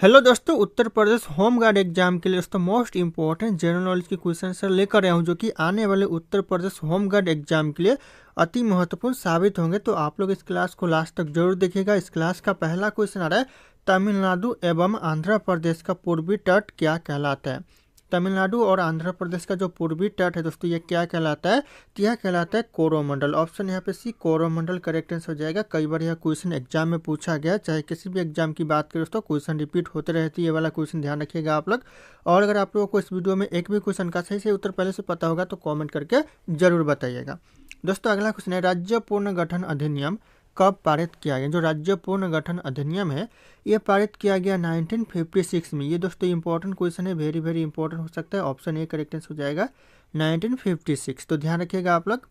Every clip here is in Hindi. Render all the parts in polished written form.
हेलो दोस्तों, Uttar Pradesh home guard exam के लिए दोस्तों मोस्ट इंपॉर्टेंट जनरल नॉलेज की क्वेश्चन सर लेकर आया हूँ, जो कि आने वाले Uttar Pradesh home guard exam के लिए अति महत्वपूर्ण साबित होंगे। तो आप लोग इस क्लास को लास्ट तक जरूर देखिएगा। इस क्लास का पहला क्वेश्चन आ रहा है, तमिलनाडु एवं आंध्र प्रदेश का पूर्वी तट क्या कहलाता है। तमिलनाडु और आंध्र प्रदेश का जो पूर्वी तट है दोस्तों, ये क्या कहलाता है? तो यह कहलाता है कोरोमंडल। ऑप्शन यहाँ पे सी, कोरोमंडल करेक्ट आंसर हो जाएगा। कई बार यह क्वेश्चन एग्जाम में पूछा गया, चाहे किसी भी एग्जाम की बात करें दोस्तों, क्वेश्चन रिपीट होते रहती है। ये वाला क्वेश्चन ध्यान रखिएगा आप लोग। और अगर आप लोगों को इस वीडियो में एक भी क्वेश्चन का सही से उत्तर पहले से पता होगा तो कॉमेंट करके जरूर बताइएगा। दोस्तों अगला क्वेश्चन है, राज्य पुनर्गठन अधिनियम कब पारित किया गया? जो राज्य पुनर्गठन अधिनियम है ये पारित किया गया 1956 में। ये दोस्तों इंपॉर्टेंट क्वेश्चन है, वेरी वेरी इंपॉर्टेंट हो सकता है। ऑप्शन ए करेक्ट आंसर हो जाएगा 1956। तो ध्यान रखिएगा आप लोग।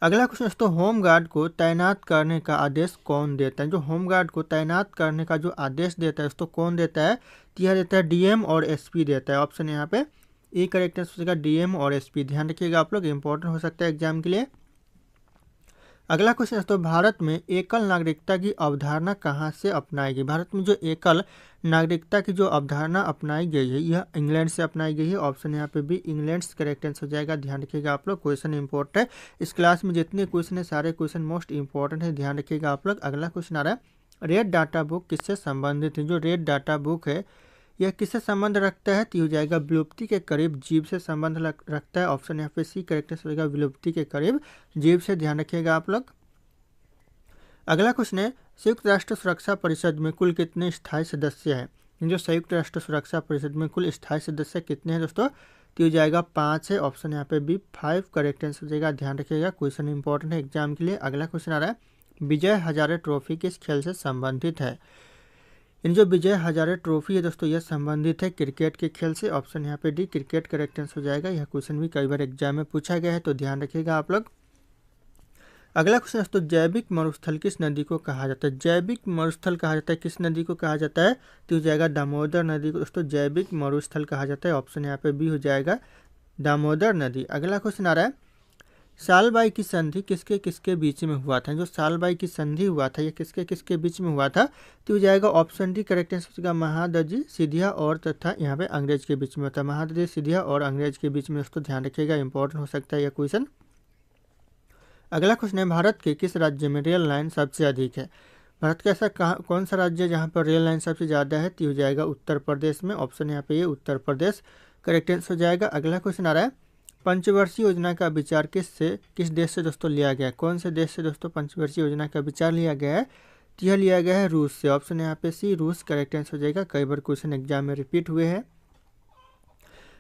अगला क्वेश्चन दोस्तों, होम गार्ड को तैनात करने का आदेश कौन देता है? जो होम गार्ड को तैनात करने का जो आदेश देता है दोस्तों, कौन देता है? तो यह देता है डीएम और एसपी देता है। ऑप्शन यहाँ पे ए करेक्ट आंसर हो जाएगा डीएम और एसपी। ध्यान रखिएगा आप लोग, इंपॉर्टेंट हो सकता है एग्जाम के लिए। अगला क्वेश्चन दोस्तों, भारत में एकल नागरिकता की अवधारणा कहाँ से अपनाई गई? भारत में जो एकल नागरिकता की जो अवधारणा अपनाई गई है यह इंग्लैंड से अपनाई गई है। ऑप्शन यहाँ पे भी इंग्लैंड से करेक्ट आंसर हो जाएगा। ध्यान रखिएगा आप लोग, क्वेश्चन इंपॉर्टेंट है। इस क्लास में जितने क्वेश्चन है सारे क्वेश्चन मोस्ट इंपॉर्टेंट है, ध्यान रखिएगा आप लोग। अगला क्वेश्चन आ रहा है, रेड डाटा बुक किससे संबंधित है? जो रेड डाटा बुक है यह किससे संबंध रखता है? तो हो जाएगा विलुप्ति के करीब जीव से संबंध रखता है। ऑप्शन यहाँ पे सी करेक्ट आंसर हो जाएगा विलुप्ति के करीब जीव से। ध्यान रखिएगा आप लोग। अगला क्वेश्चन है, संयुक्त राष्ट्र सुरक्षा परिषद में कुल कितने स्थायी सदस्य हैं? जो संयुक्त राष्ट्र सुरक्षा परिषद में कुल स्थायी सदस्य कितने हैं दोस्तों? तो हो जाएगा 5 है। ऑप्शन यहाँ पे बी 5 करेक्ट आंसर हो जाएगा। ध्यान रखिएगा, क्वेश्चन इंपॉर्टेंट है एग्जाम के लिए। अगला क्वेश्चन आ रहा है, विजय हजारे ट्रॉफी किस खेल से संबंधित है? इन जो विजय हजारे ट्रॉफी है दोस्तों यह संबंधित है क्रिकेट के खेल से। ऑप्शन यहाँ पे डी क्रिकेट करेक्ट आंसर हो जाएगा। यह क्वेश्चन भी कई बार एग्जाम में पूछा गया है, तो ध्यान रखिएगा आप लोग। अगला क्वेश्चन दोस्तों, जैविक मरुस्थल किस नदी को कहा जाता है? जैविक मरुस्थल कहा जाता है किस नदी को कहा जाता है? तो हो जाएगा दामोदर नदी को दोस्तों जैविक मरुस्थल कहा जाता है। ऑप्शन यहाँ पे बी हो जाएगा दामोदर नदी। अगला क्वेश्चन आ रहा है, सालबाई की संधि किसके किसके बीच में हुआ था? जो सालबाई की संधि हुआ था ये किसके किसके बीच में हुआ था? तो हो जाएगा ऑप्शन डी करेक्ट आंसर होगा महादजी सिंधिया और तथा यहाँ पे अंग्रेज के बीच में होता है। महादजी सिंधिया और अंग्रेज के बीच में दोस्तों, ध्यान रखिएगा, इंपॉर्टेंट हो सकता है यह क्वेश्चन। अगला क्वेश्चन है, भारत के किस राज्य में रेल लाइन सबसे अधिक है? भारत का ऐसा कौन सा राज्य है जहाँ पर रेल लाइन सबसे ज़्यादा है? तो हो जाएगा उत्तर प्रदेश में। ऑप्शन यहाँ पे ये उत्तर प्रदेश करेक्ट आंसर हो जाएगा। अगला क्वेश्चन आ रहा है, पंचवर्षीय योजना का विचार किस देश से दोस्तों लिया गया है? कौन से देश से दोस्तों पंचवर्षीय योजना का विचार लिया गया है? तो यह लिया गया है रूस से। ऑप्शन यहाँ पे सी रूस करेक्ट आंसर हो जाएगा। कई बार क्वेश्चन एग्जाम में रिपीट हुए हैं।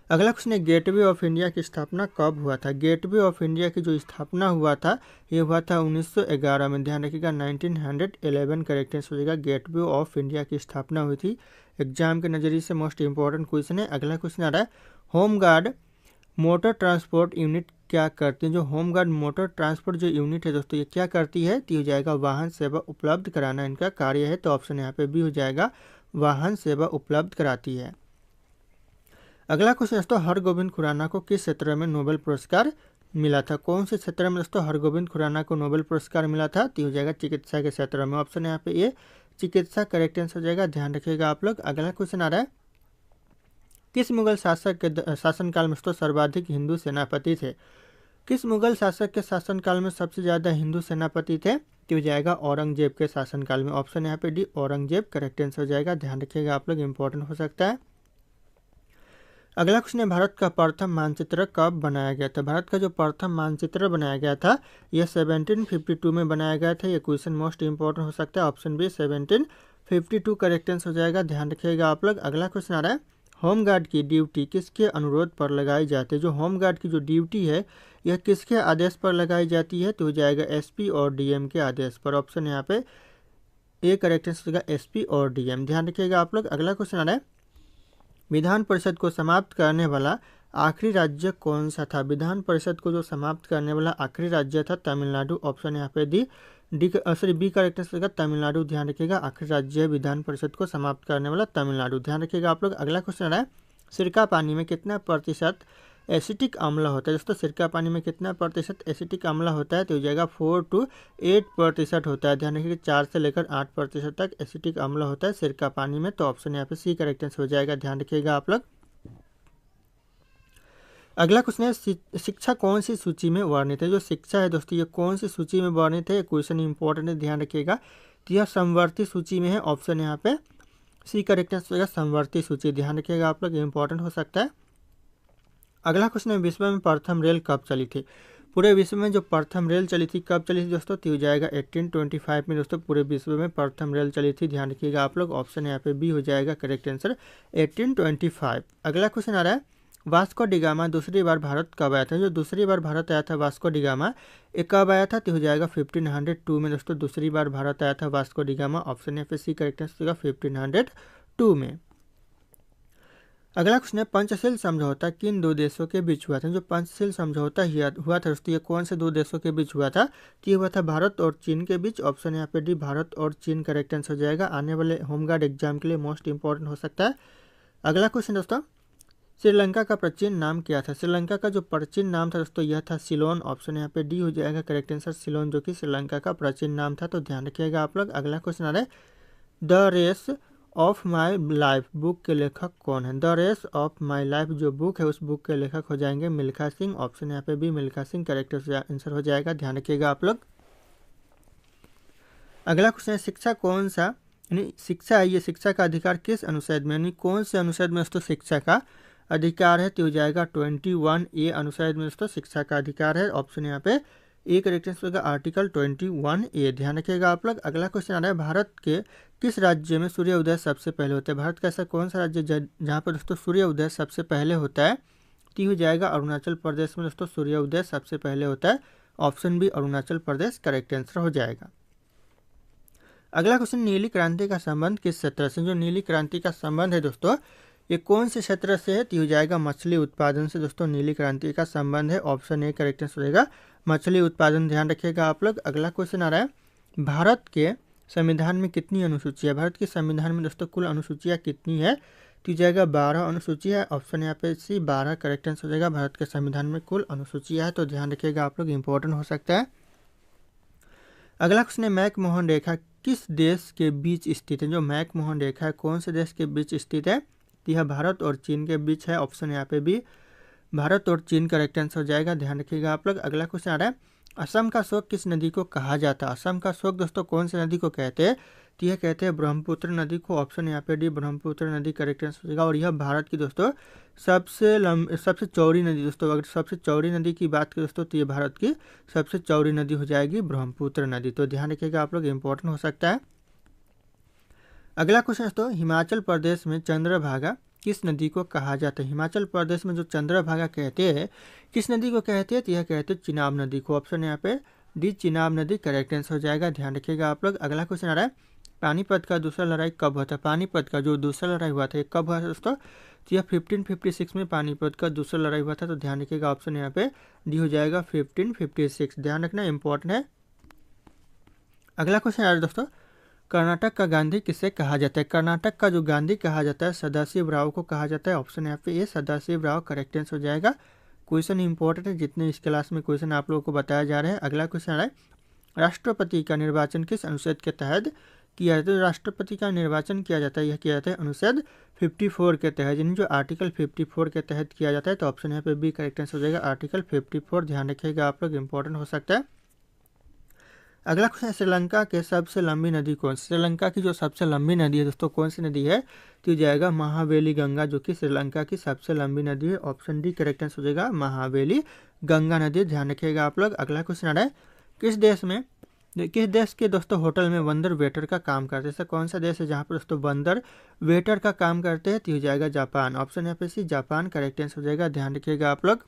अगला क्वेश्चन है, गेटवे ऑफ इंडिया की स्थापना कब हुआ था? गेटवे ऑफ इंडिया की जो स्थापना हुआ था ये हुआ था 1911 में। ध्यान रखिएगा 1911 करेक्ट आंसर हो जाएगा। गेटवे ऑफ इंडिया की स्थापना हुई थी। एग्जाम के नज़रिए से मोस्ट इंपॉर्टेंट क्वेश्चन है। अगला क्वेश्चन आ रहा है, home guard motor transport unit क्या करती है? जो होम गार्ड मोटर ट्रांसपोर्ट जो यूनिट है दोस्तों ये क्या करती है? तो हो जाएगा वाहन सेवा उपलब्ध कराना इनका कार्य है। तो ऑप्शन यहाँ पे भी हो जाएगा वाहन सेवा उपलब्ध कराती है। अगला क्वेश्चन दोस्तों, हरगोविंद खुराना को किस क्षेत्र में नोबेल पुरस्कार मिला था? कौन से क्षेत्र में दोस्तों हरगोविंद खुराना को नोबेल पुरस्कार मिला था? तो हो जाएगा चिकित्सा के क्षेत्र में। ऑप्शन यहाँ पे ये चिकित्सा करेक्ट आंसर हो जाएगा। ध्यान रखिएगा आप लोग। अगला क्वेश्चन आ रहा है, किस मुगल शासक के शासनकाल में दोस्तों सर्वाधिक हिंदू सेनापति थे? किस मुगल शासक के शासनकाल में सबसे ज़्यादा हिंदू सेनापति थे? तो हो जाएगा औरंगजेब के शासनकाल में। ऑप्शन यहाँ पे डी औरंगजेब करेक्ट आंसर हो जाएगा। ध्यान रखिएगा आप लोग, इंपॉर्टेंट हो सकता है। अगला क्वेश्चन है, भारत का प्रथम मानचित्र कब बनाया गया था? भारत का जो प्रथम मानचित्र बनाया गया था यह 1752 में बनाया गया था। यह क्वेश्चन मोस्ट इंपॉर्टेंट हो सकता है। ऑप्शन बी 1752 करेक्ट आंसर हो जाएगा। ध्यान रखिएगा आप लोग। अगला क्वेश्चन आ रहा है, होम गार्ड की ड्यूटी किसके अनुरोध पर लगाई जाती है? जो होम गार्ड की जो ड्यूटी है यह किसके आदेश पर लगाई जाती है? तो हो जाएगा एसपी और डीएम के आदेश पर। ऑप्शन यहाँ पे ए करेक्ट आंसर होगा एसपी और डीएम। ध्यान रखिएगा आप लोग। अगला क्वेश्चन आ रहा है, विधान परिषद को समाप्त करने वाला आखिरी राज्य कौन सा था? विधान परिषद को जो समाप्त करने वाला आखिरी राज्य था तमिलनाडु। ऑप्शन यहाँ पे बी करेक्ट आंसर होगा तमिलनाडु। ध्यान रखिएगा, आखिरी राज्य है विधान परिषद को समाप्त करने वाला तमिलनाडु। ध्यान रखिएगा आप लोग। अगला क्वेश्चन आ रहा है, सिरका पानी में कितना प्रतिशत एसिटिक अम्ल होता है दोस्तों, सिरका पानी में कितना प्रतिशत एसिटिक अम्ल होता है, तो हो जाएगा 4 to 8% होता है। ध्यान रखिए 4 से लेकर 8% तक एसिटिक अम्ल होता है सिरका पानी में, तो ऑप्शन यहाँ पे सी करेक्ट आंसर हो जाएगा, ध्यान रखिएगा आप लोग। अगला क्वेश्चन है शिक्षा कौन सी सूची में वर्णित है। जो शिक्षा है दोस्तों ये कौन सी सूची में वर्णित है, क्वेश्चन इंपॉर्टेंट है, ध्यान रखिएगा। तो यह समवर्ती सूची में है, ऑप्शन यहाँ पे सी करेक्ट आंसर होगा, समवर्ती सूची, ध्यान रखिएगा आप लोग, इंपॉर्टेंट हो सकता है। अगला क्वेश्चन है विश्व में प्रथम रेल कब चली थी। पूरे विश्व में जो प्रथम रेल चली थी कब चली थी दोस्तों, तो हो जाएगा 1825 में दोस्तों पूरे विश्व में प्रथम रेल चली थी, ध्यान रखिएगा आप लोग, ऑप्शन यहाँ पे बी हो जाएगा करेक्ट आंसर 1825। अगला क्वेश्चन आ रहा है वास्को डिगामा दूसरी बार भारत कब आया था। जो दूसरी बार भारत आया था वास्को डिगामा ये कब आया था, तो हो जाएगा 1502 में दोस्तों दूसरी बार भारत आया था वास्को डिगामा, ऑप्शन यहाँ पे सी करेक्ट आंसर होगा 1502 में। अगला क्वेश्चन है पंचशील समझौता किन दो देशों के बीच हुआ था। जो पंचशील समझौता हुआ था दोस्तों ये कौन से दो देशों के बीच हुआ था, तो ये हुआ था भारत और चीन के बीच, ऑप्शन यहाँ पे डी भारत और चीन करेक्ट आंसर हो जाएगा, आने वाले होमगार्ड एग्जाम के लिए मोस्ट इंपॉर्टेंट हो सकता है। अगला क्वेश्चन दोस्तों श्रीलंका का प्राचीन नाम क्या था। श्रीलंका का जो प्राचीन नाम था दोस्तों यह था सिलोन, ऑप्शन यहाँ पे डी हो जाएगा करेक्ट आंसर सिलोन, जो कि श्रीलंका का प्राचीन नाम था, तो ध्यान रखिएगा आप लोग। अगला क्वेश्चन आ रहा है the race of my life book के लेखक कौन है। The race of my life जो बुक है उस बुक के लेखक हो जाएंगे मिल्खा सिंह, ऑप्शन यहाँ पे भी मिल्खा सिंह करेक्ट आंसर हो जाएगा, ध्यान रखिएगा आप लोग। अगला क्वेश्चन है शिक्षा कौन सा यानी शिक्षा है ये शिक्षा का अधिकार किस अनुच्छेद में यानी कौन से अनुच्छेद में दोस्तों शिक्षा का अधिकार है, तो हो जाएगा 21A अनुच्छेद में दोस्तों शिक्षा का अधिकार है, ऑप्शन यहाँ पे ए करेक्ट आंसर होगा आर्टिकल 21A, ध्यान रखिएगा आप लोग। अगला क्वेश्चन आ रहा है भारत के किस राज्य में सूर्य उदय सबसे पहले होता है। भारत का ऐसा कौन सा राज्य जहाँ पर दोस्तों सूर्य उदय सबसे पहले होता है, तो हो जाएगा अरुणाचल प्रदेश में दोस्तों सूर्य उदय सबसे पहले होता है, option B Arunachal Pradesh correct answer हो जाएगा। अगला क्वेश्चन नीली क्रांति का संबंध किस क्षेत्र से। जो नीली क्रांति का संबंध है दोस्तों ये कौन से क्षेत्र से है, तो हो जाएगा मछली उत्पादन से दोस्तों नीली क्रांति का संबंध है, ऑप्शन ए करेक्ट आंसर रहेगा मछली उत्पादन, ध्यान रखिएगा आप लोग। अगला क्वेश्चन आ रहा है भारत के संविधान में कितनी अनुसूचियाँ। भारत के संविधान में दोस्तों कुल अनुसूचियाँ कितनी है, तो हो जाएगा 12 अनुसूची है, ऑप्शन यहाँ पे सी 12 करेक्ट आंसर हो जाएगा। भारत के संविधान में कुल अनुसूचियाँ है, तो ध्यान रखिएगा आप लोग, इंपॉर्टेंट हो सकता है। अगला क्वेश्चन है मैक मोहन रेखा किस देश के बीच स्थित है। जो मैक मोहन रेखा है कौन से देश के बीच स्थित है, तो यह भारत और चीन के बीच है, ऑप्शन यहाँ पे भी भारत और चीन करेक्ट आंसर हो जाएगा, ध्यान रखिएगा आप लोग। अगला क्वेश्चन आ रहा है असम का शोक किस नदी को कहा जाता है। असम का शोक दोस्तों कौन सी नदी को कहते हैं, तो यह कहते हैं ब्रह्मपुत्र नदी को, ऑप्शन यहाँ पे डी ब्रह्मपुत्र नदी करेक्ट आंसर हो जाएगा। और यह भारत की दोस्तों सबसे चौड़ी नदी दोस्तों, अगर सबसे चौड़ी नदी की बात करें दोस्तों तो ये भारत की सबसे चौड़ी नदी हो जाएगी ब्रह्मपुत्र नदी, तो ध्यान रखिएगा आप लोग, इंपॉर्टेंट हो सकता है। अगला क्वेश्चन दोस्तों हिमाचल प्रदेश में चंद्रभागा किस नदी को कहा जाता है। हिमाचल प्रदेश में जो चंद्रभागा कहते हैं किस नदी को कहते हैं, तो यह कहते हैं चिनाब नदी को, ऑप्शन यहाँ पे डी चिनाब नदी करेक्ट आंसर हो जाएगा, ध्यान रखिएगा आप लोग। अगला क्वेश्चन आ रहा है पानीपत का दूसरा लड़ाई कब हुआ था। पानीपत का जो दूसरा लड़ाई हुआ था ये कब हुआ था दोस्तों, तो यह 1556 में पानीपत का दूसरा लड़ाई हुआ था, तो ध्यान रखिएगा ऑप्शन यहाँ पे डी हो जाएगा 1556, ध्यान रखना इंपॉर्टेंट है। अगला क्वेश्चन आ रहा है दोस्तों कर्नाटक का गांधी किसे कहा जाता है। कर्नाटक का जो गांधी कहा जाता है सदाशिव राव को कहा जाता है, ऑप्शन यहाँ पे ये सदाशिव राव करेक्ट आंसर हो जाएगा। क्वेश्चन इंपॉर्टेंट है, जितने इस क्लास में क्वेश्चन आप लोगों को बताया जा रहा है। अगला क्वेश्चन आ रहा है राष्ट्रपति का निर्वाचन किस अनुच्छेद के तहत किया जाता है। राष्ट्रपति का निर्वाचन किया जाता है यह किया जाता है अनुच्छेद 54 के तहत, यानी जो आर्टिकल 54 के तहत किया जाता है, तो ऑप्शन यहाँ पे बी करेक्ट आंसर हो जाएगा आर्टिकल 54, ध्यान रखिएगा आप लोग, इंपॉर्टेंट हो सकता है। अगला क्वेश्चन है श्रीलंका के सबसे लंबी नदी कौन। श्रीलंका की जो सबसे लंबी नदी है दोस्तों कौन सी नदी है, तो जाएगा महावेली गंगा, जो कि श्रीलंका की सबसे लंबी नदी है, ऑप्शन डी करेक्ट आंसर हो जाएगा महावेली गंगा नदी, ध्यान रखिएगा आप लोग। अगला क्वेश्चन आ रहा है किस देश के दोस्तों होटल में बंदर वेटर का काम करते हैं। ऐसा कौन सा देश है जहाँ पर दोस्तों बंदर वेटर का काम करते हैं, तो हो जाएगा जापान, ऑप्शन यहाँ पे सी जापान करेक्ट आंसर हो जाएगा, ध्यान रखिएगा आप लोग।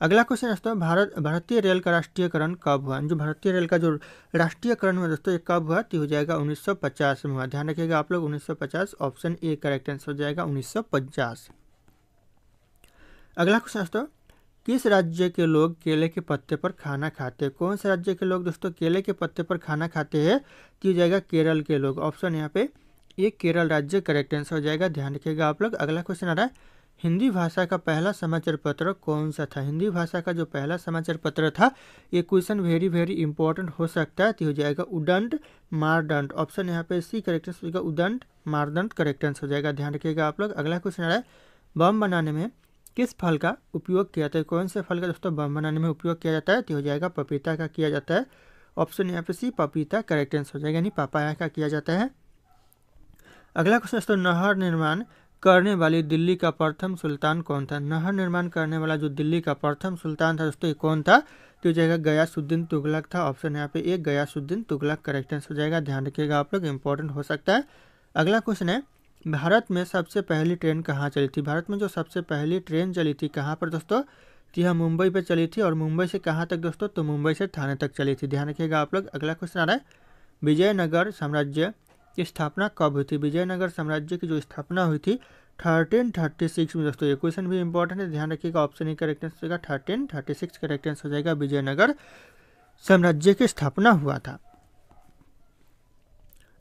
अगला क्वेश्चन दोस्तों भारतीय रेल का राष्ट्रीयकरण कब हुआ। जो भारतीय रेल का जो राष्ट्रीयकरण हुआ दोस्तों ये कब हुआ, तो हो जाएगा 1950 में हुआ, ध्यान रखिएगा आप लोग 1950, ऑप्शन ए करेक्ट आंसर हो जाएगा 1950। अगला क्वेश्चन दोस्तों किस राज्य के लोग केले के पत्ते पर खाना खाते हैं। कौन से राज्य के लोग दोस्तों केले के पत्ते पर खाना खाते हैं, तो हो जाएगा केरल के लोग, ऑप्शन यहाँ पे ये केरल राज्य करेक्ट आंसर हो जाएगा, ध्यान रखिएगा आप लोग। अगला क्वेश्चन आ रहा है हिंदी भाषा का पहला समाचार पत्र कौन सा था? हिंदी भाषा का जो पहला समाचार पत्र था, ये क्वेश्चन वेरी वेरी इंपॉर्टेंट हो सकता है, तो हो जाएगा उदंड मारदंड। ऑप्शन यहाँ पे सी करेक्ट आंसर हो जाएगा, उदंड मारदंड करेक्ट आंसर हो जाएगा, ध्यान रखिएगा आप लोग। अगला क्वेश्चन आ रहा है, बम बनाने में किस फल का उपयोग किया जाता है? कौन से फल का दोस्तों बम बनाने में उपयोग किया जाता है? तो हो जाएगा पपीता का किया जाता है। ऑप्शन यहाँ पे सी पपीता करेक्ट आंसर हो जाएगा, यानी पापाया का किया जाता है। अगला क्वेश्चन दोस्तों, नहर निर्माण करने वाली दिल्ली का प्रथम सुल्तान कौन था? नहर निर्माण करने वाला जो दिल्ली का प्रथम सुल्तान था दोस्तों, ये कौन था? तो हो जाएगा गयासुद्दीन तुगलक था। ऑप्शन यहाँ पे एक गयासुद्दीन तुगलक करेक्ट आंसर हो जाएगा, ध्यान रखिएगा आप लोग, इंपॉर्टेंट हो सकता है। अगला क्वेश्चन है, भारत में सबसे पहली ट्रेन कहाँ चली थी? भारत में जो सबसे पहली ट्रेन चली थी कहाँ पर दोस्तों? तो यह मुंबई पे चली थी, और मुंबई से कहाँ तक दोस्तों? तो मुंबई से थाने तक चली थी, ध्यान रखिएगा आप लोग। अगला क्वेश्चन आ रहा है, विजयनगर साम्राज्य की स्थापना कब हुई थी? विजयनगर साम्राज्य की जो स्थापना हुई थी 1336 में दोस्तों, ये क्वेश्चन भी इंपॉर्टेंट है, ध्यान रखिएगा। ऑप्शन ही करेक्ट आंसर हो जाएगा, 1336 करेक्ट आंसर हो जाएगा, विजयनगर साम्राज्य की स्थापना हुआ था।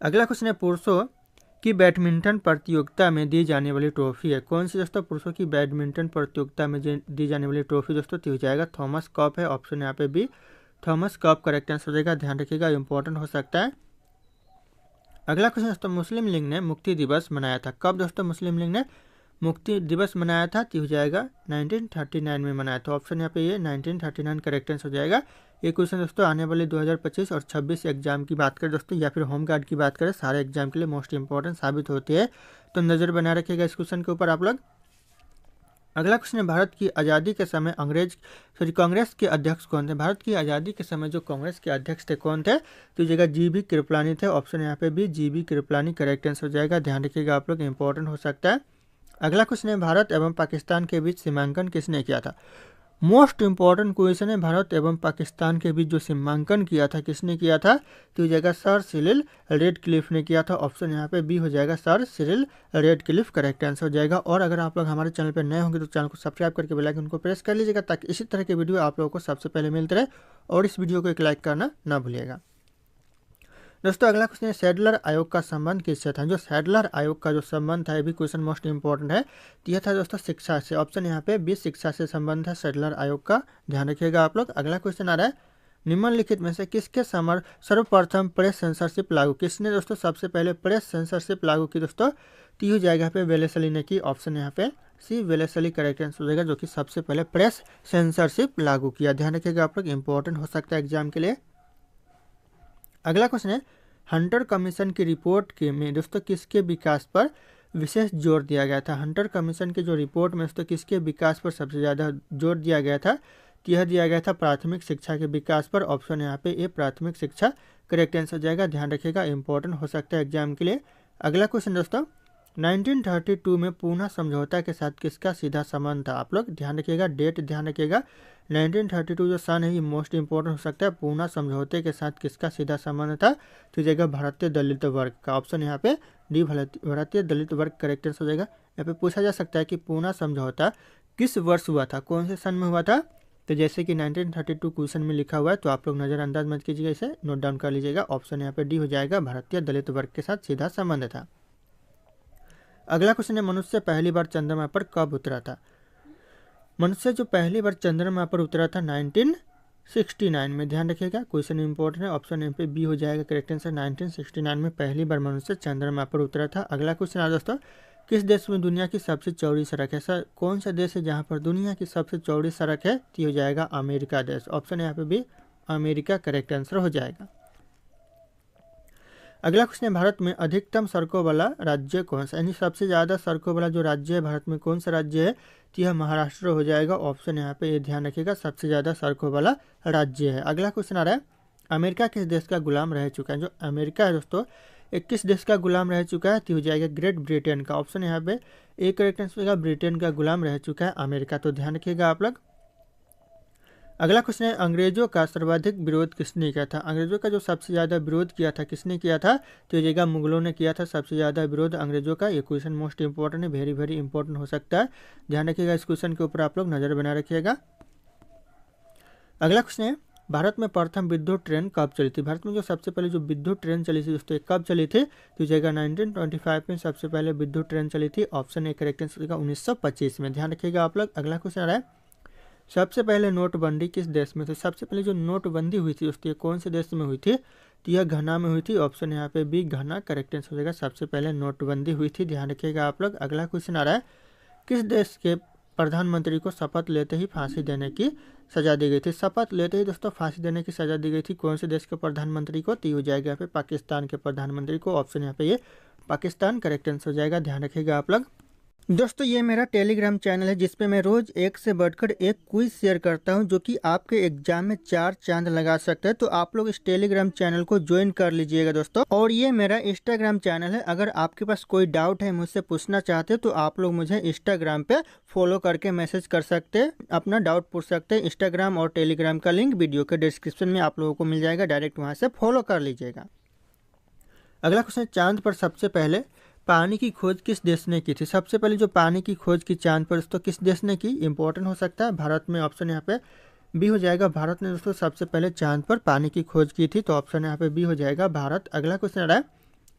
अगला क्वेश्चन है, पुरुषों की बैडमिंटन प्रतियोगिता में दी जाने वाली ट्रॉफी है? कौन सी दोस्तों पुरुषों की बैडमिंटन प्रतियोगिता में दी जाने वाली ट्रॉफी दोस्तों? तो हो जाएगा थॉमस कप है। ऑप्शन यहाँ पे B Thomas Cup correct answer हो जाएगा, ध्यान रखिएगा, इंपॉर्टेंट हो सकता है। अगला क्वेश्चन दोस्तों, मुस्लिम लीग ने मुक्ति दिवस मनाया था कब दोस्तों? मुस्लिम लीग ने मुक्ति दिवस मनाया था, तो हो जाएगा 1939 में मनाया था। ऑप्शन यहाँ पे ये 1939 करेक्ट आंसर हो जाएगा। ये क्वेश्चन दोस्तों आने वाले 2025 और 26 एग्जाम की बात करें दोस्तों, या फिर होमगार्ड की बात करें, सारे एग्जाम के लिए मोस्ट इंपॉर्टेंट साबित होती है, तो नज़र बना रखिएगा इस क्वेश्चन के ऊपर आप लोग। अगला क्वेश्चन है, भारत की आज़ादी के समय कांग्रेस के अध्यक्ष कौन थे? भारत की आज़ादी के समय जो कांग्रेस के अध्यक्ष थे कौन थे? तो जगह जी.बी. कृपलानी थे। ऑप्शन यहाँ पे भी जी.बी. कृपलानी करेक्ट आंसर हो जाएगा, ध्यान रखिएगा आप लोग, इंपॉर्टेंट हो सकता है। अगला क्वेश्चन है, भारत एवं पाकिस्तान के बीच सीमांकन किसने किया था? मोस्ट इंपॉर्टेंट क्वेश्चन है, भारत एवं पाकिस्तान के बीच जो सीमांकन किया था किसने किया था? तो हो जाएगा सर सिरिल रेडक्लिफ ने किया था। ऑप्शन यहाँ पे बी हो जाएगा, sir Cyril Radcliffe correct answer हो जाएगा। और अगर आप लोग हमारे चैनल पर नए होंगे तो चैनल को सब्सक्राइब करके बेल आइकन को प्रेस कर लीजिएगा, ताकि इसी तरह के वीडियो आप लोगों को सबसे पहले मिलते रहे, और इस वीडियो को एक लाइक करना ना भूलिएगा दोस्तों। अगला क्वेश्चन है, सैडलर आयोग का संबंध किससे था? जो सैडलर आयोग का जो संबंध था, ये भी क्वेश्चन मोस्ट इंपॉर्टेंट है, तो यह था दोस्तों शिक्षा से। ऑप्शन यहाँ पे 20 शिक्षा से संबंध है सैडलर आयोग का, ध्यान रखिएगा आप लोग। अगला क्वेश्चन आ रहा है, निम्नलिखित में से किसके सर्वप्रथम प्रेस सेंसरशिप लागू? किसने दोस्तों सबसे पहले प्रेस सेंसरशिप लागू की दोस्तों? तो हो जाएगा यहाँ पे वेलेस्ली ने की। ऑप्शन यहाँ पे सी वेलेस्ली करेक्ट आंसर हो जाएगा, जो कि सबसे पहले प्रेस सेंसरशिप लागू किया, ध्यान रखिएगा आप लोग, इंपॉर्टेंट हो सकता है एग्जाम के लिए। अगला क्वेश्चन है, हंटर कमीशन की रिपोर्ट के में दोस्तों किसके विकास पर विशेष जोर दिया गया था? हंटर कमीशन की जो रिपोर्ट में दोस्तों किसके विकास पर सबसे ज़्यादा जोर दिया गया था? तो यह दिया गया था प्राथमिक शिक्षा के विकास पर। ऑप्शन यहाँ पे ए प्राथमिक शिक्षा करेक्ट आंसर हो जाएगा, ध्यान रखिएगा, इंपॉर्टेंट हो सकता है एग्जाम के लिए। अगला क्वेश्चन दोस्तों, 1932 में पूना समझौता के साथ किसका सीधा संबंध था? आप लोग ध्यान रखिएगा, डेट ध्यान रखिएगा, 1932 जो सन है ये मोस्ट इंपॉर्टेंट हो सकता है। पूना समझौते के साथ किसका सीधा संबंध था? तो जाएगा भारतीय दलित वर्ग का। ऑप्शन यहाँ पे डी भारतीय दलित वर्ग करेक्ट आंसर हो जाएगा। यहाँ पे पूछा जा सकता है कि पूना समझौता किस वर्ष हुआ था, कौन से सन में हुआ था? तो जैसे कि 1932 क्वेश्चन में लिखा हुआ है, तो आप लोग नज़रअंदाज मत कीजिएगा, इसे नोट डाउन कर लीजिएगा। ऑप्शन यहाँ पे डी हो जाएगा, भारतीय दलित वर्ग के साथ सीधा संबंध था। अगला क्वेश्चन है, मनुष्य पहली बार चंद्रमा पर कब उतरा था? मनुष्य जो पहली बार चंद्रमा पर उतरा था 1969 में, ध्यान रखिएगा, क्वेश्चन इंपॉर्टेंट है। ऑप्शन यहाँ पे बी हो जाएगा करेक्ट आंसर, 1969 में पहली बार मनुष्य चंद्रमा पर उतरा था। अगला क्वेश्चन आ दोस्तों, किस देश में दुनिया की सबसे चौड़ी सड़क है? सर कौन सा देश है जहाँ पर दुनिया की सबसे चौड़ी सड़क है? तो हो जाएगा अमेरिका देश। ऑप्शन यहाँ पे भी अमेरिका करेक्ट आंसर हो जाएगा। अगला क्वेश्चन है, भारत में अधिकतम सड़कों वाला राज्य कौन सा? यानी सबसे ज़्यादा सड़कों वाला जो राज्य है भारत में, कौन सा राज्य है? तो यह महाराष्ट्र हो जाएगा। ऑप्शन यहाँ पे ये ध्यान रखिएगा, सबसे ज़्यादा सड़कों वाला राज्य है। अगला क्वेश्चन आ रहा है, अमेरिका किस देश का गुलाम रह चुका है? जो अमेरिका है दोस्तों, 21 देश का गुलाम रह चुका है, तो हो जाएगा ग्रेट ब्रिटेन का। ऑप्शन यहाँ पे एक करेक्ट आंसर होगा, ब्रिटेन का गुलाम रह चुका है अमेरिका, तो ध्यान रखिएगा आप लोग। अगला क्वेश्चन है, अंग्रेजों का सर्वाधिक विरोध किसने किया था? अंग्रेजों का जो सबसे ज़्यादा विरोध किया था किसने किया था? तो ये जगह मुगलों ने किया था सबसे ज़्यादा विरोध अंग्रेजों का। ये क्वेश्चन मोस्ट इंपॉर्टेंट है, वेरी वेरी इंपॉर्टेंट हो सकता है, ध्यान रखिएगा, इस क्वेश्चन के ऊपर आप लोग नज़र बना रखिएगा। अगला क्वेश्चन है, भारत में प्रथम विद्युत ट्रेन कब चली थी? भारत में जो सबसे पहले जो विद्युत ट्रेन चली थी दोस्तों, कब चली थी? तो जाएगा 1925 में सबसे पहले विद्युत ट्रेन चली थी। ऑप्शन ए करेक्ट आंसर होगा 1925 में। ध्यान रखिएगा आप लोग। अगला क्वेश्चन आ रहा है, सबसे पहले नोटबंदी किस देश में थी? सबसे पहले जो नोटबंदी हुई थी दोस्तों, कौन से देश में हुई थी? तो यह घना में हुई थी। ऑप्शन यहाँ पे बी घना करेक्ट आंसर हो जाएगा। सबसे पहले नोटबंदी हुई थी। ध्यान रखिएगा आप लोग। अगला क्वेश्चन आ रहा है, किस देश के प्रधानमंत्री को शपथ लेते ही फांसी देने की सजा दी गई थी? शपथ लेते ही दोस्तों फांसी देने की सजा दी गई थी। कौन से देश के प्रधानमंत्री को? तो हो जाएगा यहाँ पे पाकिस्तान के प्रधानमंत्री को। ऑप्शन यहाँ पे ये पाकिस्तान करेक्ट आंसर हो जाएगा। ध्यान रखिएगा आप लोग। दोस्तों ये मेरा टेलीग्राम चैनल है जिसपे मैं रोज एक से बढ़कर एक क्विज शेयर करता हूं जो कि आपके एग्जाम में 4 चांद लगा सकते हैं। तो आप लोग इस टेलीग्राम चैनल को ज्वाइन कर लीजिएगा दोस्तों। और ये मेरा इंस्टाग्राम चैनल है। अगर आपके पास कोई डाउट है, मुझसे पूछना चाहते हैं, तो आप लोग मुझे इंस्टाग्राम पे फॉलो करके मैसेज कर सकते हैं, अपना डाउट पूछ सकते हैं। इंस्टाग्राम और टेलीग्राम का लिंक वीडियो के डिस्क्रिप्शन में आप लोगों को मिल जाएगा, डायरेक्ट वहाँ से फॉलो कर लीजिएगा। अगला क्वेश्चन, चांद पर सबसे पहले पानी की खोज किस देश ने की थी? सबसे पहले जो पानी की खोज की चांद पर दोस्तों किस देश ने की? इंपॉर्टेंट हो सकता है। भारत में। ऑप्शन यहाँ पे बी हो जाएगा। भारत ने दोस्तों सबसे पहले चांद पर पानी की खोज की थी। तो ऑप्शन यहाँ पे बी हो जाएगा भारत। अगला क्वेश्चन आ रहा है,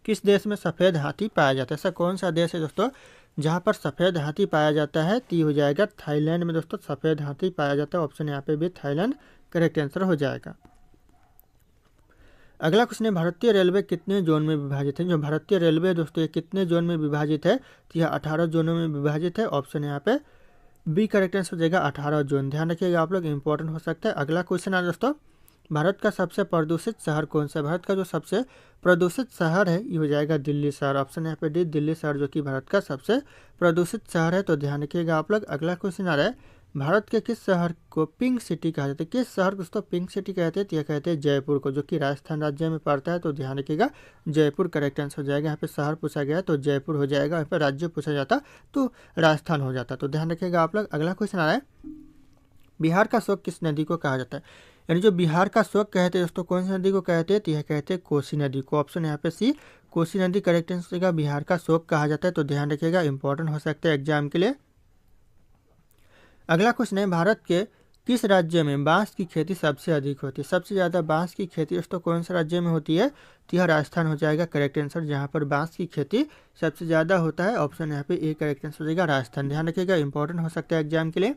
किस देश में सफ़ेद हाथी पाया जाता है? ऐसा कौन सा देश है दोस्तों जहाँ पर सफ़ेद हाथी पाया जाता है? तो हो जाएगा थाईलैंड में दोस्तों सफ़ेद हाथी पाया जाता है। ऑप्शन यहाँ पे भी थाईलैंड करेक्ट आंसर हो जाएगा। अगला क्वेश्चन है, भारतीय रेलवे कितने जोन में विभाजित है? जो भारतीय रेलवे दोस्तों ये कितने जोन में विभाजित है? तो यह 18 जोनों में विभाजित है। ऑप्शन यहाँ पे बी करेक्ट आंसर हो जाएगा 18 जोन। ध्यान रखिएगा आप लोग, इंपॉर्टेंट हो सकता है। अगला क्वेश्चन है दोस्तों, भारत का सबसे प्रदूषित शहर कौन सा है? भारत का जो सबसे प्रदूषित शहर है ये हो जाएगा दिल्ली शहर। ऑप्शन यहाँ पे डी दिल्ली शहर जो कि भारत का सबसे प्रदूषित शहर है। तो ध्यान रखिएगा आप लोग। अगला क्वेश्चन आ रहा है, भारत के किस शहर को पिंक सिटी कहा जाता है? किस शहर को दोस्तों पिंक सिटी कहते हैं? तो यह कहते हैं जयपुर को, जो कि राजस्थान राज्य में पड़ता है। तो ध्यान रखिएगा जयपुर करेक्ट आंसर हो जाएगा। यहाँ पे शहर पूछा गया तो जयपुर हो जाएगा। यहाँ पे राज्य पूछा जाता तो राजस्थान हो जाता। तो ध्यान रखिएगा आप लोग। अगला क्वेश्चन आ रहा है, बिहार का शोक किस नदी को कहा जाता है? यानी जो बिहार का शोक कहते हैं दोस्तों कौन सी नदी को कहते हैं? तो यह कहते हैं कोसी नदी को। ऑप्शन यहाँ पे सी कोसी नदी करेक्ट आंसर होगा। बिहार का शोक कहा जाता है। तो ध्यान रखिएगा, इंपॉर्टेंट हो सकता है एग्जाम के लिए। अगला क्वेश्चन है, भारत के किस राज्य में बांस की खेती सबसे अधिक होती है? सबसे ज़्यादा बांस की खेती दोस्तों कौन से राज्य में होती है? तो यह राजस्थान हो जाएगा करेक्ट आंसर, जहाँ पर बांस की खेती सबसे ज़्यादा होता है। ऑप्शन यहाँ पे ए करेक्ट आंसर हो जाएगा राजस्थान। ध्यान रखिएगा, इंपॉर्टेंट हो सकता है एग्जाम के लिए।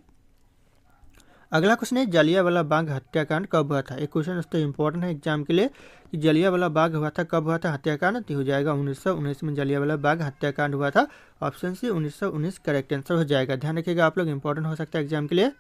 अगला क्वेश्चन है, जलियांवाला बाग हत्याकांड कब हुआ था? एक क्वेश्चन दोस्तों इंपॉर्टेंट है एग्जाम के लिए कि जलियांवाला बाग हुआ था, कब हुआ था हत्याकांड? तो हो जाएगा 1919 में जलियांवाला बाग हत्याकांड हुआ था। ऑप्शन सी 1919 करेक्ट आंसर हो जाएगा। ध्यान रखिएगा आप लोग, इंपॉर्टेंट हो सकता है एग्जाम के लिए।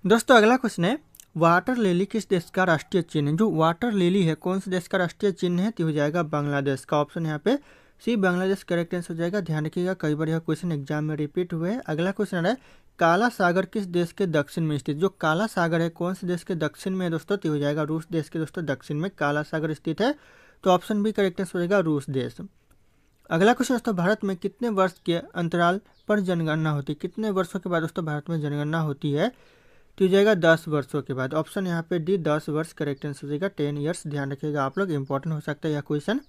दोस्तों अगला क्वेश्चन है, वाटर लिली किस देश का राष्ट्रीय चिन्ह है? जो वाटर लिली है कौन से देश का राष्ट्रीय चिन्ह है? तो हो जाएगा बांग्लादेश का। ऑप्शन यहाँ पे सी बांग्लादेश करेक्ट आंसर हो जाएगा। ध्यान रखिएगा, कई बार यह क्वेश्चन एग्जाम में रिपीट हुए हैं। अगला क्वेश्चन है, काला सागर किस देश के दक्षिण में स्थित? जो काला सागर है कौन से देश के दक्षिण में है दोस्तों? तो हो जाएगा रूस देश के दोस्तों दक्षिण में काला सागर स्थित है। तो ऑप्शन बी करेक्ट आंसर हो जाएगा रूस देश। अगला क्वेश्चन दोस्तों, भारत में कितने वर्ष के अंतराल पर जनगणना होती है? कितने वर्षों के बाद दोस्तों भारत में जनगणना होती है? तो हो जाएगा 10 वर्षों के बाद। ऑप्शन यहाँ पे डी 10 वर्ष करेक्ट आंसर हो जाएगा 10 ईयर्स। ध्यान रखिएगा आप लोग, इंपॉर्टेंट हो सकता है यह क्वेश्चन।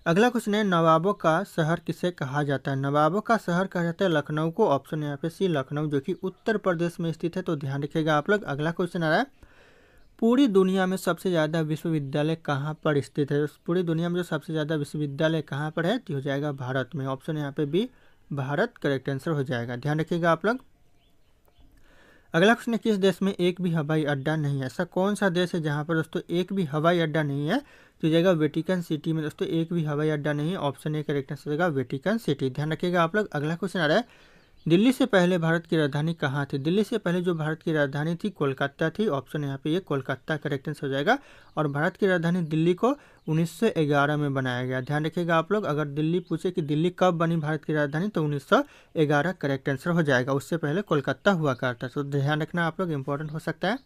अगला क्वेश्चन है, नवाबों का शहर किसे कहा जाता है? नवाबों का शहर कहा जाता है लखनऊ को। ऑप्शन यहाँ पे सी लखनऊ जो कि उत्तर प्रदेश में स्थित है। तो ध्यान रखिएगा आप लोग। अगला क्वेश्चन आ रहा है, पूरी दुनिया में सबसे ज़्यादा विश्वविद्यालय कहाँ पर स्थित है? पूरी दुनिया में जो सबसे ज़्यादा विश्वविद्यालय कहाँ पर है? तो हो जाएगा भारत में। ऑप्शन यहाँ पे बी भारत करेक्ट आंसर हो जाएगा। ध्यान रखिएगा आप लोग। अगला क्वेश्चन है, किस देश में एक भी हवाई अड्डा नहीं है? ऐसा कौन सा देश है जहाँ पर दोस्तों एक भी हवाई अड्डा नहीं है? तो जाएगा वेटिकन सिटी में दोस्तों एक भी हवाई अड्डा नहीं है। ऑप्शन ए करेक्ट आंसर होगा वेटिकन सिटी। ध्यान रखिएगा आप लोग। अगला क्वेश्चन आ रहा है, दिल्ली से पहले भारत की राजधानी कहाँ थी? दिल्ली से पहले जो भारत की राजधानी थी कोलकाता थी। ऑप्शन यहाँ पे ये कोलकाता करेक्ट आंसर हो जाएगा। और भारत की राजधानी दिल्ली को 1911 में बनाया गया। ध्यान रखिएगा आप लोग। अगर दिल्ली पूछे कि दिल्ली कब बनी भारत की राजधानी तो 1911 करेक्ट आंसर हो जाएगा। उससे पहले कोलकाता हुआ करता। तो ध्यान रखना आप लोग, इंपॉर्टेंट हो सकता है।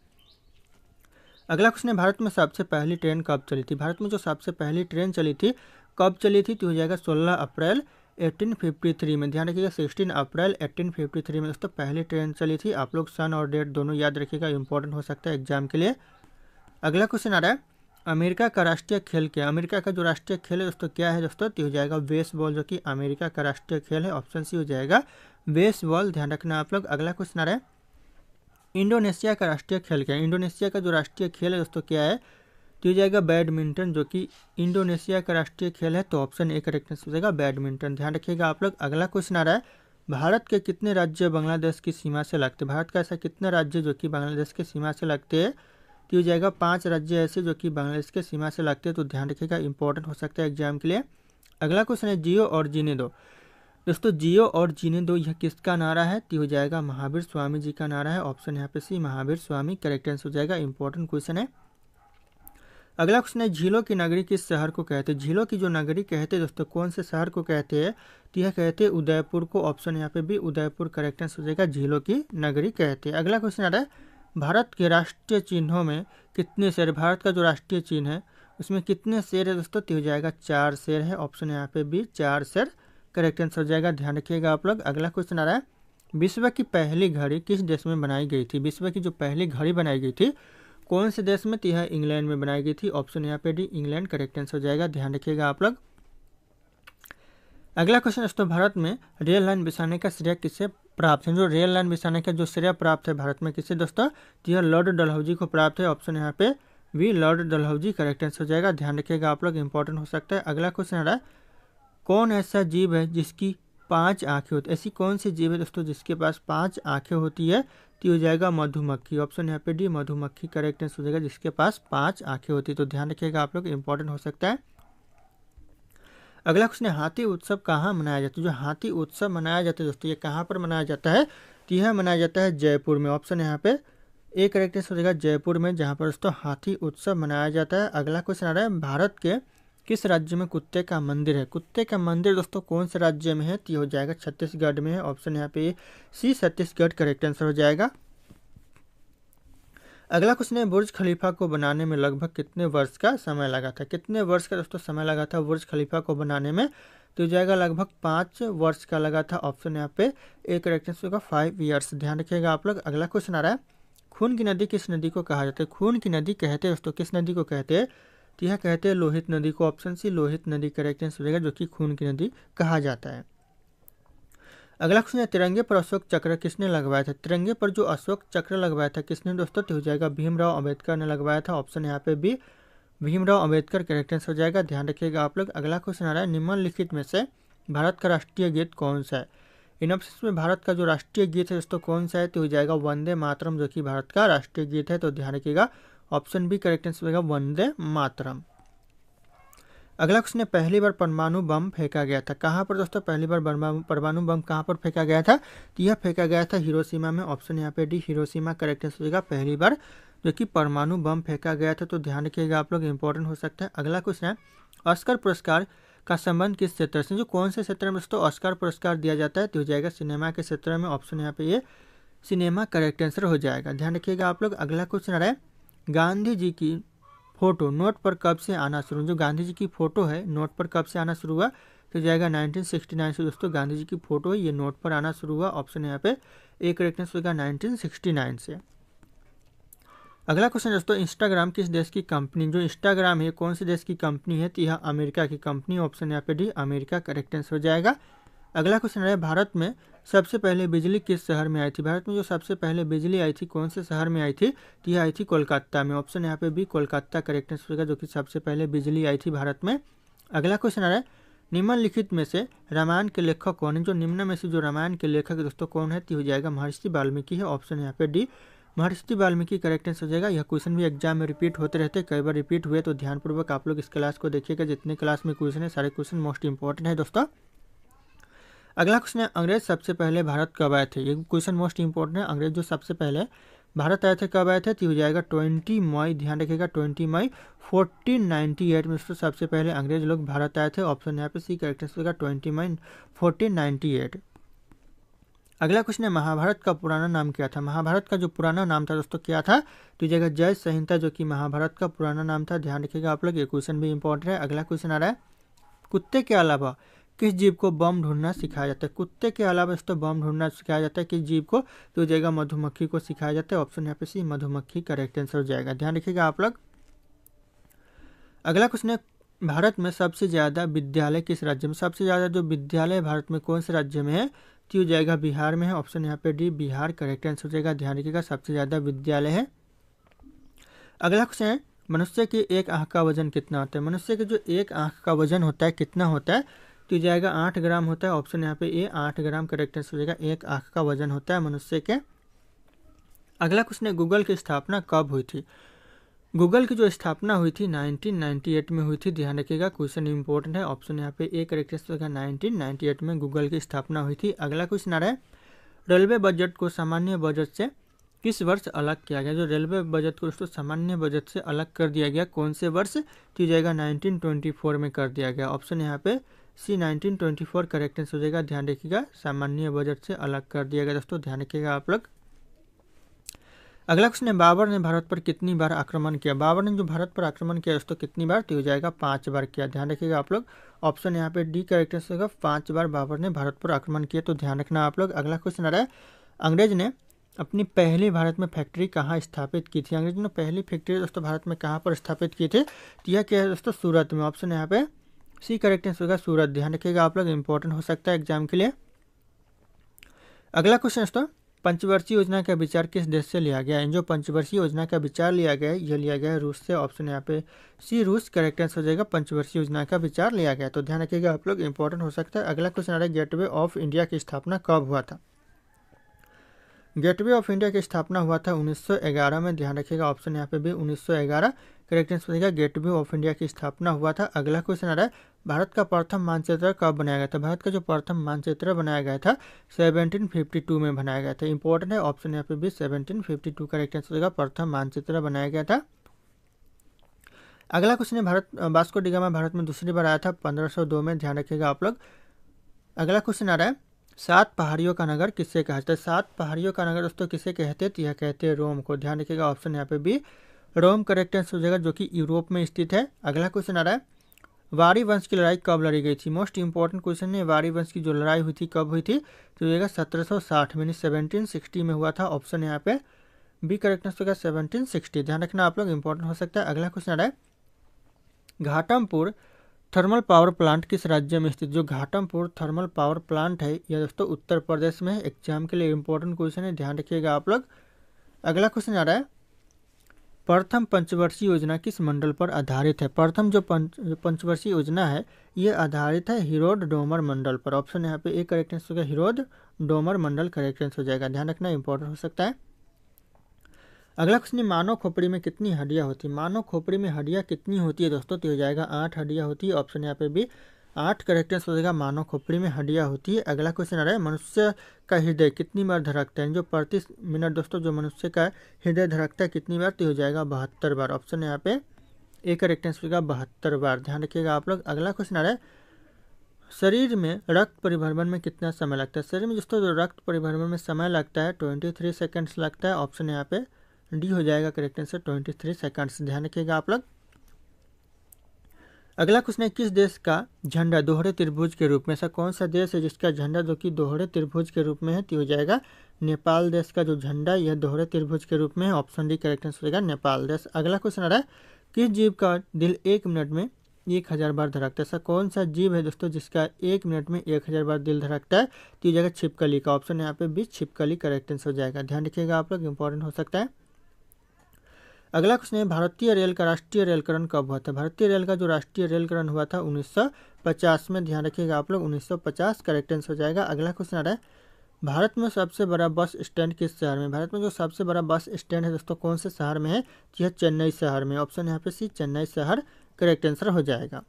अगला क्वेश्चन है, भारत में सबसे पहली ट्रेन कब चली थी? भारत में जो सबसे पहली ट्रेन चली थी कब चली थी? तो हो जाएगा 16 अप्रैल 1853 में। ध्यान रखिएगा 16 अप्रैल 1853 में दोस्तों पहली ट्रेन चली थी। आप लोग सन और डेट दोनों याद रखिएगा, इंपॉर्टेंट हो सकता है एग्जाम के लिए। अगला क्वेश्चन आ रहा है, अमेरिका का राष्ट्रीय खेल क्या? अमेरिका का जो राष्ट्रीय खेल है दोस्तों क्या है दोस्तों? तो हो जाएगा बेसबॉल जो कि अमेरिका का राष्ट्रीय खेल है। ऑप्शन सी हो जाएगा बेसबॉल। ध्यान रखना आप लोग। अगला क्वेश्चन आ रहा है, इंडोनेशिया का राष्ट्रीय खेल क्या है? इंडोनेशिया का जो राष्ट्रीय खेल है दोस्तों क्या है? तो ये जाएगा बैडमिंटन, जो कि इंडोनेशिया का राष्ट्रीय खेल है। तो ऑप्शन ए करेक्ट आंसर हो जाएगा बैडमिंटन। ध्यान रखिएगा आप लोग। अगला क्वेश्चन आ रहा है, भारत के कितने राज्य बांग्लादेश की सीमा से लगते हैं? भारत का ऐसा कितने राज्य जो कि बांग्लादेश की सीमा से लगते हैं? तो ये जाएगा 5 राज्य ऐसे जो कि बांग्लादेश के सीमा से लगते हैं। तो ध्यान रखिएगा, इंपॉर्टेंट हो सकता है एग्जाम के लिए। अगला क्वेश्चन है, जियो और जीने दो। दोस्तों जियो और जीने दो यह किसका नारा है? तो हो जाएगा महावीर स्वामी जी का नारा है। ऑप्शन यहाँ पे सी महावीर स्वामी करेक्ट आंसर हो जाएगा। इंपॉर्टेंट क्वेश्चन है। अगला क्वेश्चन है, झीलों की नगरी किस शहर को कहते हैं? झीलों की जो नगरी कहते हैं दोस्तों कौन से शहर को कहते हैं? तो यह कहते हैं उदयपुर को। ऑप्शन यहाँ पे भी उदयपुर करेक्ट आंसर हो जाएगा। झीलों की नगरी कहते हैं। अगला क्वेश्चन आ रहा है, भारत के राष्ट्रीय चिन्हों में कितने शेर? भारत का जो राष्ट्रीय चिन्ह है उसमें कितने शेर है दोस्तों? तो हो जाएगा 4 शेर है। ऑप्शन यहाँ पे भी 4 शेर करेक्ट आंसर हो जाएगा। ध्यान रखिएगा आप लोग। अगला क्वेश्चन आ रहा है, विश्व की पहली घड़ी किस देश में बनाई गई थी? विश्व की जो पहली घड़ी बनाई गई थी कौन से देश में? तो यह इंग्लैंड में बनाई गई थी। ऑप्शन यहाँ पे डी इंग्लैंड करेक्ट आंसर हो जाएगा। ध्यान रखिएगा आप लोग। अगला क्वेश्चन दोस्तों, भारत में रेल लाइन बिछाने का श्रेय किससे प्राप्त है? जो रेल लाइन बिछाने का जो श्रेय प्राप्त है भारत में किससे दोस्तों? तो यह लॉर्ड डलहौजी को प्राप्त है। ऑप्शन यहाँ पे भी लॉर्ड डलहौजी करेक्ट आंसर हो जाएगा। ध्यान रखिएगा आप लोग, इंपॉर्टेंट हो सकता है। अगला क्वेश्चन आ रहा है, कौन ऐसा जीव है जिसकी 5 आंखें होती है? ऐसी कौन सी जीव है दोस्तों जिसके पास 5 आंखें होती है? तो हो जाएगा मधुमक्खी। ऑप्शन यहाँ पे डी मधुमक्खी करेक्ट आंसर हो जाएगा, जिसके पास 5 आंखें होती है। तो ध्यान रखिएगा आप लोग, इंपॉर्टेंट हो सकता है। अगला क्वेश्चन है, हाथी उत्सव कहाँ मनाया जाता है? जो हाथी उत्सव मनाया जाता है दोस्तों ये कहाँ पर मनाया जाता है? तो यह मनाया जाता है जयपुर में। ऑप्शन यहाँ पे ए करेक्ट आंसर हो जाएगा जयपुर में, जहाँ पर दोस्तों हाथी उत्सव मनाया जाता है। अगला क्वेश्चन आ रहा है, भारत के किस राज्य में कुत्ते का मंदिर है? कुत्ते का मंदिर दोस्तों कौन से राज्य में है? तो हो जाएगा छत्तीसगढ़ में है। ऑप्शन यहाँ पे सी छत्तीसगढ़ करेक्ट आंसर हो जाएगा। अगला क्वेश्चन है, बुर्ज खलीफा को बनाने में लगभग कितने वर्ष का समय लगा था? कितने वर्ष का दोस्तों समय लगा था बुर्ज खलीफा को बनाने में? तो हो जाएगा लगभग 5 वर्ष का लगा था। ऑप्शन यहाँ पे एक करेक्ट आंसर होगा 5 ईयर्स। ध्यान रखिएगा आप लोग। अगला क्वेश्चन आ रहा है, खून की नदी किस नदी को कहा जाता है? खून की नदी कहते हैं दोस्तों किस नदी को कहते हैं? तो यह कहते हैं लोहित नदी को। ऑप्शन सी लोहित नदी करेक्ट आंसर हो जाएगा, जो कि खून की नदी कहा जाता है। अगला क्वेश्चन है, तिरंगे पर अशोक चक्र किसने लगवाया था? तिरंगे पर जो अशोक चक्र लगवाया था किसने दोस्तों? तो हो जाएगा भीमराव अंबेडकर ने लगवाया था। ऑप्शन यहाँ पे भी भीमराव अंबेडकर करेक्ट आंसर हो जाएगा। ध्यान रखिएगा आप लोग। अगला क्वेश्चन आ रहा है, निम्नलिखित में से भारत का राष्ट्रीय गीत कौन सा है? इन ऑप्शन में भारत का जो राष्ट्रीय गीत है दोस्तों कौन सा है? तो हो जाएगा वंदे मातरम, जो कि भारत का राष्ट्रीय गीत है। तो ध्यान रखिएगा, ऑप्शन बी करेक्ट आंसर होगा वंदे मातरम। अगला क्वेश्चन है, पहली बार परमाणु बम फेंका गया था कहाँ पर दोस्तों? पहली बार परमाणु बम कहाँ पर फेंका गया था? तो यह फेंका गया था हिरोशिमा में। ऑप्शन यहाँ पे डी हिरोशिमा करेक्ट आंसर होगा, पहली बार जो कि परमाणु बम फेंका गया था। तो ध्यान रखिएगा आप लोग, इंपॉर्टेंट हो सकता है। अगला क्वेश्चन है, ऑस्कर पुरस्कार का संबंध किस क्षेत्र से? जो कौन से क्षेत्र में दोस्तों ऑस्कर पुरस्कार दिया जाता है? तो हो जाएगा सिनेमा के क्षेत्र में। ऑप्शन यहाँ पे ये सिनेमा करेक्ट आंसर हो जाएगा। ध्यान रखिएगा आप लोग। अगला क्वेश्चन आ रहा है, गांधी जी की फोटो नोट पर कब से आना शुरू? जो गांधी जी की फोटो है नोट पर कब से आना शुरू हुआ? तो जाएगा 1969 से दोस्तों गांधी जी की फोटो है ये नोट पर आना शुरू हुआ। ऑप्शन यहाँ पे एक करेक्ट आंसर होगा 1969 से। अगला क्वेश्चन दोस्तों, इंस्टाग्राम किस देश की कंपनी? जो इंस्टाग्राम है कौन से देश की कंपनी है? तो यह अमेरिका की कंपनी। ऑप्शन यहाँ पे डी अमेरिका करेक्ट आंसर हो जाएगा। अगला क्वेश्चन है, भारत में सबसे पहले बिजली किस शहर में आई थी? भारत में जो सबसे पहले बिजली आई थी कौन से शहर में आई थी? तो यह आई थी कोलकाता में। ऑप्शन यहाँ पे भी कोलकाता करेक्ट आंसर होगा, जो कि सबसे पहले बिजली आई थी भारत में। अगला क्वेश्चन आ रहा है, निम्नलिखित में से रामायण के लेखक कौन है? जो निम्न में से जो रामायण के लेखक दोस्तों कौन है? तो हो जाएगा महर्षि वाल्मीकि है। ऑप्शन यहाँ पे डी महर्षि वाल्मीकि करेक्ट आंसर हो जाएगा। यह क्वेश्चन भी एग्जाम में रिपीट होते रहते हैं, कई बार रिपीट हुए, तो ध्यानपूर्वक आप लोग इस क्लास को देखिएगा। जितने क्लास में क्वेश्चन है सारे क्वेश्चन मोस्ट इंपॉर्टेंट है दोस्तों। अगला क्वेश्चन है, अंग्रेज सबसे पहले भारत कब आए थे? ये क्वेश्चन मोस्ट इंपॉर्टेंट है। अंग्रेज जो सबसे पहले भारत आए थे कब आए थे? तो हो जाएगा 20 मई। ध्यान रखिएगा 20 मई 1498 में दोस्तों सबसे पहले अंग्रेज लोग भारत आए थे। ऑप्शन यहाँ पे सी करेक्ट आंसर होगा 20 मई 1498। अगला क्वेश्चन है, महाभारत का पुराना नाम क्या था? महाभारत का जो पुराना नाम था दोस्तों क्या था? तो जगह जय संहिता, जो कि महाभारत का पुराना नाम था। ध्यान रखिएगा आप लोग, ये क्वेश्चन भी इंपॉर्टेंट है। अगला क्वेश्चन आ रहा है, कुत्ते के अलावा किस जीव को बम ढूंढना सिखाया जाता है? कुत्ते के अलावा दोस्तों बम ढूंढना सिखाया जाता है किस जीव को? तो जाएगा मधुमक्खी को सिखाया जाता है। ऑप्शन यहाँ पे सी मधुमक्खी करेक्ट आंसर हो जाएगा। ध्यान रखिएगा आप लोग। अगला क्वेश्चन है, भारत में सबसे ज्यादा विद्यालय किस राज्य में? सबसे ज्यादा जो विद्यालय भारत में कौन से राज्य में है? तो हो जाएगा बिहार में है, ऑप्शन यहाँ पे डी बिहार करेक्ट आंसर हो जाएगा। ध्यान रखिएगा सबसे ज़्यादा विद्यालय है। अगला क्वेश्चन है मनुष्य के एक आँख का वजन कितना होता है। मनुष्य के जो एक आँख का वजन होता है कितना होता है, तो हो जाएगा 8 ग्राम होता है। ऑप्शन यहाँ पे ए 8 ग्राम करेक्ट आंसर हो जाएगा। एक आँख का वजन होता है मनुष्य के। अगला क्वेश्चन है गूगल की स्थापना कब हुई थी। गूगल की जो स्थापना हुई थी 1998 में हुई थी। ध्यान रखिएगा क्वेश्चन इंपॉर्टेंट है। ऑप्शन यहाँ पे ए करेक्ट आंसर होगा। 1998 में गूगल की स्थापना हुई थी। अगला क्वेश्चन आ रहा है रेलवे बजट को सामान्य बजट से किस वर्ष अलग किया गया। जो रेलवे बजट को दोस्तों सामान्य बजट से अलग कर दिया गया कौन से वर्ष, तो जाएगा 1924 में कर दिया गया। ऑप्शन यहाँ पे सी 1924 करेक्ट आंसर हो जाएगा। ध्यान रखिएगा सामान्य बजट से अलग कर दिया गया दोस्तों, ध्यान रखिएगा आप लोग। अगला क्वेश्चन है बाबर ने भारत पर कितनी बार आक्रमण किया। बाबर ने जो भारत पर आक्रमण किया दोस्तों कितनी बार, तो हो जाएगा 5 बार किया। ध्यान रखिएगा आप लोग। ऑप्शन यहाँ पे डी करेक्ट आंसर होगा। 5 बार बाबर ने भारत पर आक्रमण किया, तो ध्यान रखना आप लोग। अगला क्वेश्चन आ रहा है अंग्रेज ने अपनी पहली भारत में फैक्ट्री कहाँ स्थापित की थी। अंग्रेज ने पहली फैक्ट्री दोस्तों भारत में कहाँ पर स्थापित की थी, तो यह क्या है दोस्तों सूरत में। ऑप्शन यहाँ पे सी करेक्ट आंसर होगा सूरत। ध्यान रखिएगा आप लोग, इंपॉर्टेंट हो सकता है एग्जाम के लिए। अगला क्वेश्चन दोस्तों पंचवर्षीय योजना का विचार किस देश से लिया गया है। जो पंचवर्षीय योजना का विचार लिया गया है यह लिया गया है रूस से। ऑप्शन यहाँ पे सी रूस करेक्ट आंसर हो जाएगा। पंचवर्षीय योजना का विचार लिया गया, तो ध्यान रखिएगा आप लोग, इंपॉर्टेंट हो सकता है। अगला क्वेश्चन आ रहा है गेटवे ऑफ इंडिया की स्थापना कब हुआ था। गेटवे ऑफ इंडिया की स्थापना हुआ था 1911 में। ध्यान रखिएगा ऑप्शन यहाँ पे भी 1911 करेक्ट आंसर हो जाएगा। गेटवे ऑफ इंडिया की स्थापना हुआ था। अगला क्वेश्चन आ रहा है भारत का प्रथम मानचित्र कब बनाया गया था। भारत का जो प्रथम मानचित्र बनाया गया था 1752 में बनाया गया था। इंपॉर्टेंट है, ऑप्शन यहाँ पे भी 1752 करेक्ट आंसर होगा। प्रथम मानचित्र बनाया गया था। अगला क्वेश्चन है Bharat Vasco D gamma Bharat में दूसरी बार आया था 1502 में। ध्यान रखिएगा आप लोग। अगला क्वेश्चन आ रहा है 7 पहाड़ियों का नगर किससे कहते हैं। 7 पहाड़ियों का नगर दोस्तों किसे कहते हैं, तो यह कहते हैं रोम को। ध्यान रखिएगा ऑप्शन यहाँ पे भी रोम करेक्ट आंसर हो जाएगा, जो कि यूरोप में स्थित है। अगला क्वेश्चन आ रहा है वारी वंश की लड़ाई कब लड़ी गई थी। मोस्ट इंपॉर्टेंट क्वेश्चन है। वारी वंश की जो लड़ाई हुई थी कब हुई थी, तो जाएगा 1760 में 1760 में हुआ था। ऑप्शन यहाँ पे बी करेक्ट आंसर होगा 1760। ध्यान रखना आप लोग, इंपॉर्टेंट हो सकता है। अगला क्वेश्चन आ रहा है घाटमपुर थर्मल पावर प्लांट किस राज्य में स्थित। जो घाटमपुर थर्मल पावर प्लांट है यह दोस्तों उत्तर प्रदेश में है। एग्जाम के लिए इंपॉर्टेंट क्वेश्चन है, ध्यान रखिएगा आप लोग। अगला क्वेश्चन आ रहा है प्रथम पंचवर्षीय योजना किस मंडल पर आधारित है। प्रथम जो पंचवर्षीय योजना है ये आधारित है हिरोड डोमर मंडल पर। ऑप्शन यहाँ पे ए करेक्ट आंसर होगा। हिरोड डोमर मंडल करेक्ट आंसर हो जाएगा। ध्यान रखना, इंपॉर्टेंट हो सकता है। अगला क्वेश्चन मानव खोपड़ी में कितनी हड्डियां होती है। मानव खोपड़ी में हड्डियां कितनी होती है दोस्तों, तो हो जाएगा 8 हड्डियां होती है। ऑप्शन यहाँ पे भी 8 करेक्ट आंसर हो जाएगा। मानव खोपड़ी में हड्डियां होती है। अगला क्वेश्चन आ रहा है मनुष्य का हृदय कितनी बार धड़कता है। जो प्रति मिनट दोस्तों जो मनुष्य का हृदय धड़कता है कितनी बार, तो हो जाएगा 72 बार। ऑप्शन यहाँ पे ए करेक्ट आंसर होगा 72 बार। ध्यान रखिएगा आप लोग। अगला क्वेश्चन आ रहा है शरीर में रक्त परिभ्रमण में कितना समय लगता है। शरीर में दोस्तों जो रक्त परिभ्रमण में समय लगता है 23 सेकेंड्स लगता है। ऑप्शन यहाँ पे डी हो जाएगा करेक्ट आंसर 23 सेकंड्स। ध्यान रखिएगा आप लोग। अगला क्वेश्चन है किस देश का झंडा दोहरे त्रिभुज के रूप में। ऐसा कौन सा देश है जिसका झंडा जो कि दोहरे त्रिभुज के रूप में है, तो हो जाएगा नेपाल देश का जो झंडा यह दोहरे त्रिभुज के रूप में है। ऑप्शन डी करेक्ट आंसर हो जाएगा नेपाल देश। अगला क्वेश्चन आ रहा है किस जीव का दिल 1 मिनट में 1000 बार धड़कता है। ऐसा कौन सा जीव है दोस्तों जिसका 1 मिनट में 1000 बार दिल धड़कता है, तो हो जाएगा छिपकली का। ऑप्शन यहाँ पे भी छिपकली करेक्ट आंसर हो जाएगा। ध्यान रखिएगा आप लोग, इंपॉर्टेंट हो सकता है। अगला क्वेश्चन है भारतीय रेल का राष्ट्रीय रेलकरण कब हुआ था। भारतीय रेल का जो राष्ट्रीय रेलकरण हुआ था 1950 में। ध्यान रखिएगा आप लोग 1950 करेक्ट आंसर हो जाएगा। अगला क्वेश्चन आ रहा है भारत में सबसे बड़ा बस स्टैंड किस शहर में। भारत में जो सबसे बड़ा बस स्टैंड है दोस्तों कौन से शहर में है, तो यह चेन्नई शहर में। ऑप्शन यहाँ पे सी चेन्नई शहर करेक्ट आंसर हो जाएगा।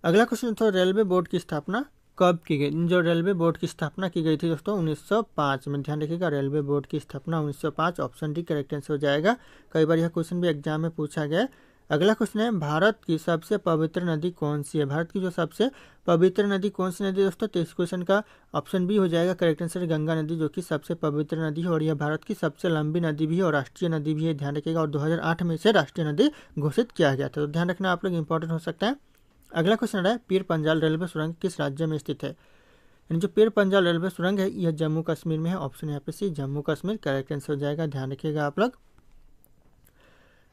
अगला क्वेश्चन तो रेलवे बोर्ड की स्थापना कब की गई। जो रेलवे बोर्ड की स्थापना की गई थी दोस्तों 1905 में। ध्यान रखिएगा रेलवे बोर्ड की स्थापना 1905। ऑप्शन डी करेक्ट आंसर हो जाएगा। कई बार यह क्वेश्चन भी एग्जाम में पूछा गया है। अगला क्वेश्चन है भारत की सबसे पवित्र नदी कौन सी है। भारत की जो सबसे पवित्र नदी कौन सी नदी दोस्तों, तो इस क्वेश्चन का ऑप्शन बी हो जाएगा करेक्ट आंसर गंगा नदी, जो कि सबसे पवित्र नदी है और यह भारत की सबसे लंबी नदी भी है और राष्ट्रीय नदी भी है। ध्यान रखिएगा और 2008 में इसे राष्ट्रीय नदी घोषित किया गया था, तो ध्यान रखना आप लोग, इंपॉर्टेंट हो सकता है। अगला क्वेश्चन है पीर पंजाल रेलवे सुरंग किस राज्य में स्थित है। जो पीर पंजाल रेलवे सुरंग है यह जम्मू कश्मीर में है। ऑप्शन यहाँ पे सी जम्मू कश्मीर करेक्ट आंसर हो जाएगा। ध्यान रखिएगा आप लोग।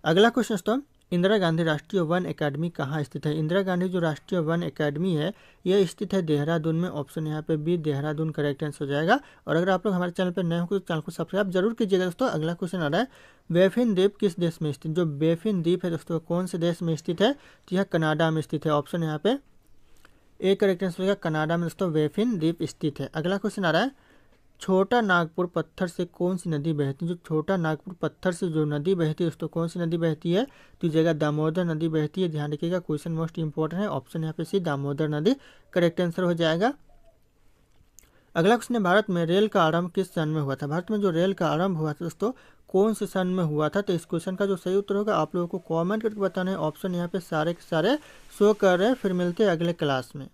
अगला क्वेश्चन दोस्तों इंदिरा गांधी राष्ट्रीय वन अकेडमी कहाँ स्थित है? इंदिरा गांधी जो राष्ट्रीय वन अकेडमी है यह स्थित है देहरादून में। ऑप्शन यहाँ पे बी देहरादून करेक्ट आंसर हो जाएगा। और अगर आप लोग हमारे चैनल पर नए हो तो चैनल को सब्सक्राइब जरूर कीजिएगा दोस्तों। अगला क्वेश्चन आ रहा है, बेफिन द्वीप किस देश में स्थित? जो बेफिन द्वीप है दोस्तों कौन से देश में स्थित है? तो यह कनाडा में स्थित है। ऑप्शन यहाँ पे ए करेक्ट आंसर होगा, कनाडा में दोस्तों बेफिन द्वीप स्थित है। अगला क्वेश्चन आ रहा है, छोटा नागपुर पत्थर से कौन सी नदी बहती है? जो छोटा नागपुर पत्थर से जो नदी बहती है दोस्तों कौन सी नदी बहती है? तो जगह दामोदर नदी बहती है। ध्यान रखिएगा, क्वेश्चन मोस्ट इंपॉर्टेंट है। ऑप्शन यहाँ पे सी दामोदर नदी करेक्ट आंसर हो जाएगा। अगला क्वेश्चन है, भारत में रेल का आरंभ किस सन में हुआ था? भारत में जो रेल का आरंभ हुआ था दोस्तों कौन से सन में हुआ था? तो इस क्वेश्चन का जो सही उत्तर होगा आप लोगों को कमेंट करके बताना है। ऑप्शन यहाँ पे सारे के सारे शो कर रहे हैं। फिर मिलते हैं अगले क्लास में।